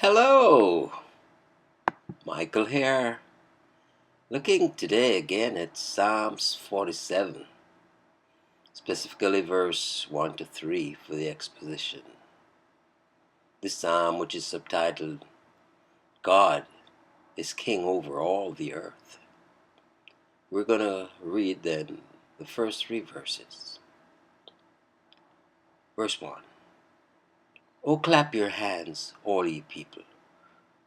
Hello, Michael here. Looking today again at Psalms 47, specifically verse 1 to 3 for the exposition. This psalm, which is subtitled, God is King over all the earth. We're going to read then the first three verses. Verse 1. O clap your hands, all ye people.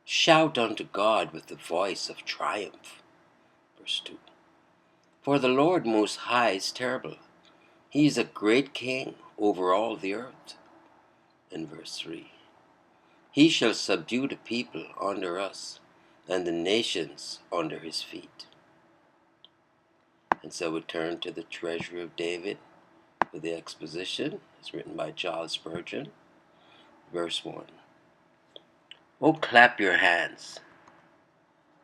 Shout unto God with the voice of triumph. Verse 2. For the Lord Most High is terrible. He is a great king over all the earth. In verse 3. He shall subdue the people under us, and the nations under his feet. And so we turn to the Treasury of David with the exposition. It's written by Charles Spurgeon. Verse 1. Oh, clap your hands.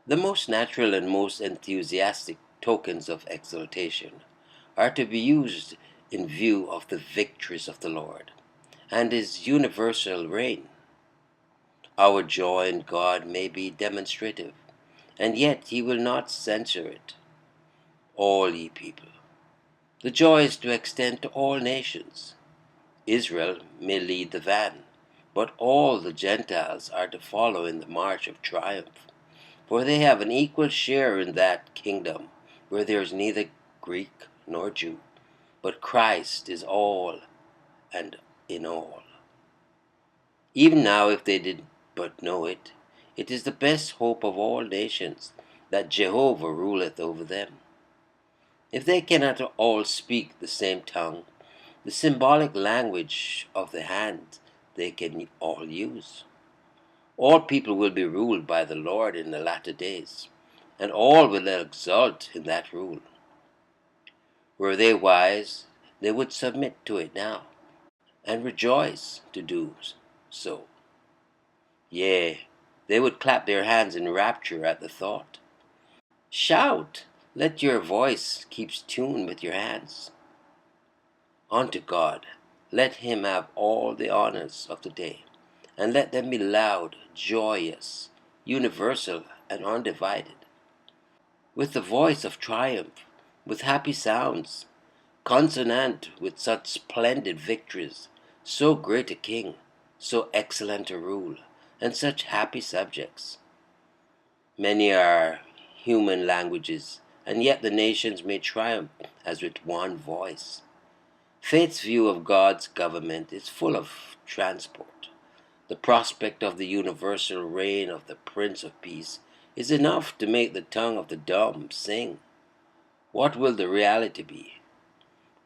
The most natural and most enthusiastic tokens of exultation are to be used in view of the victories of the Lord and his universal reign. Our joy in God may be demonstrative, and yet he will not censure it. All ye people. The joy is to extend to all nations. Israel may lead the van, but all the Gentiles are to follow in the march of triumph, for they have an equal share in that kingdom where there is neither Greek nor Jew, but Christ is all and in all. Even now, if they did but know it, it is the best hope of all nations that Jehovah ruleth over them. If they cannot all speak the same tongue, the symbolic language of the hand they can all use. All people will be ruled by the Lord in the latter days, and all will exult in that rule. Were they wise, they would submit to it now, and rejoice to do so. Yea, they would clap their hands in rapture at the thought. Shout, let your voice keep tune with your hands. Unto God, let him have all the honors of the day, and let them be loud, joyous, universal, and undivided. With the voice of triumph, with happy sounds, consonant with such splendid victories, so great a king, so excellent a rule, and such happy subjects. Many are human languages, and yet the nations may triumph as with one voice. Faith's view of God's government is full of transport. The prospect of the universal reign of the Prince of Peace is enough to make the tongue of the dumb sing. What will the reality be?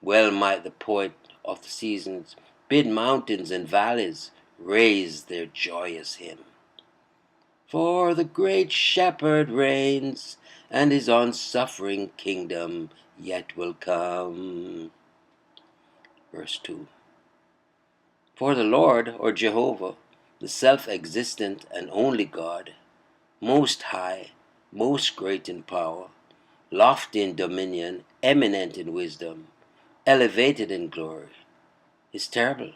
Well might the poet of the seasons bid mountains and valleys raise their joyous hymn. For the great shepherd reigns, and his unsuffering kingdom yet will come. Verse 2. For the Lord, or Jehovah, the self-existent and only God, most high, most great in power, lofty in dominion, eminent in wisdom, elevated in glory, is terrible.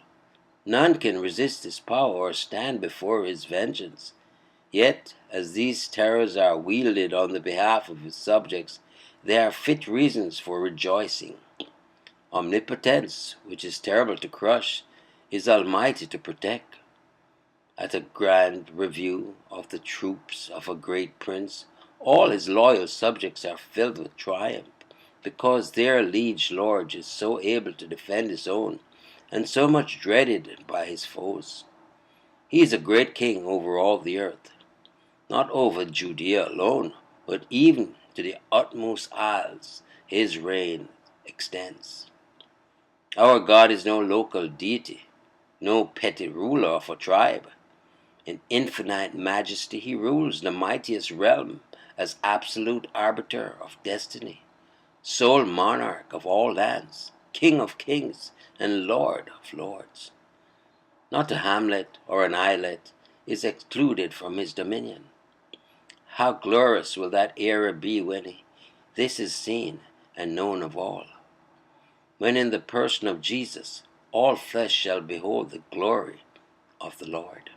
None can resist his power or stand before his vengeance. Yet, as these terrors are wielded on the behalf of his subjects, they are fit reasons for rejoicing. Omnipotence, which is terrible to crush, is almighty to protect. At a grand review of the troops of a great prince, all his loyal subjects are filled with triumph, because their liege lord is so able to defend his own, and so much dreaded by his foes. He is a great king over all the earth, not over Judea alone, but even to the utmost isles his reign extends. Our God is no local deity, no petty ruler of a tribe. In infinite majesty he rules the mightiest realm as absolute arbiter of destiny, sole monarch of all lands, King of kings, and Lord of lords. Not a hamlet or an islet is excluded from his dominion. How glorious will that era be when this is seen and known of all, when in the person of Jesus all flesh shall behold the glory of the Lord.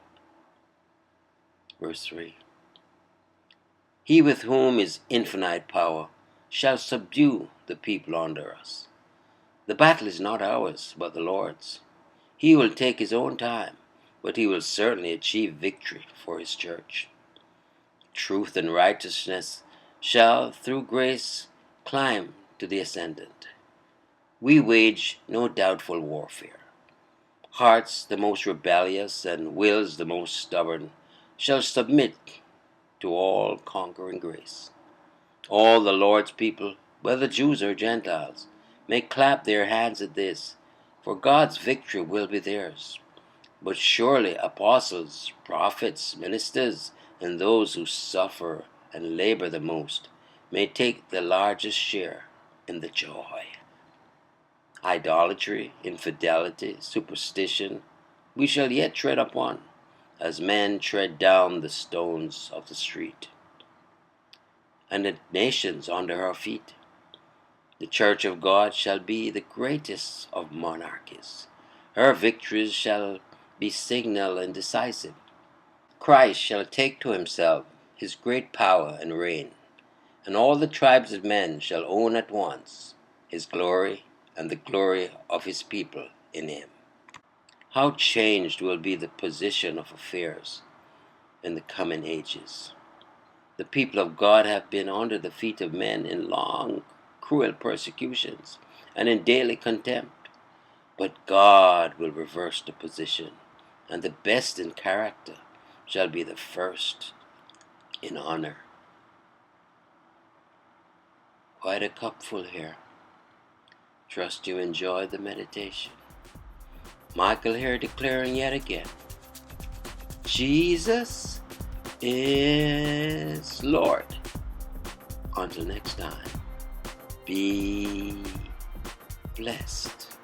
Verse 3. He with whom is infinite power shall subdue the people under us. The battle is not ours, but the Lord's. He will take his own time, but he will certainly achieve victory for his church. Truth and righteousness shall, through grace, climb to the ascendant. We wage no doubtful warfare. Hearts the most rebellious and wills the most stubborn shall submit to all conquering grace. All the Lord's people, whether Jews or Gentiles, may clap their hands at this, for God's victory will be theirs. But surely apostles, prophets, ministers, and those who suffer and labor the most may take the largest share in the joy. Idolatry, infidelity, superstition, we shall yet tread upon, as men tread down the stones of the street, and the nations under our feet. The church of God shall be the greatest of monarchies. Her victories shall be signal and decisive. Christ shall take to himself his great power and reign, and all the tribes of men shall own at once his glory and the glory of his people in him. How changed will be the position of affairs in the coming ages. The people of God have been under the feet of men in long, cruel persecutions and in daily contempt. But God will reverse the position, and the best in character shall be the first in honor. Quite a cupful here. Trust you enjoyed the meditation. Michael here declaring yet again, Jesus is Lord. Until next time, be blessed.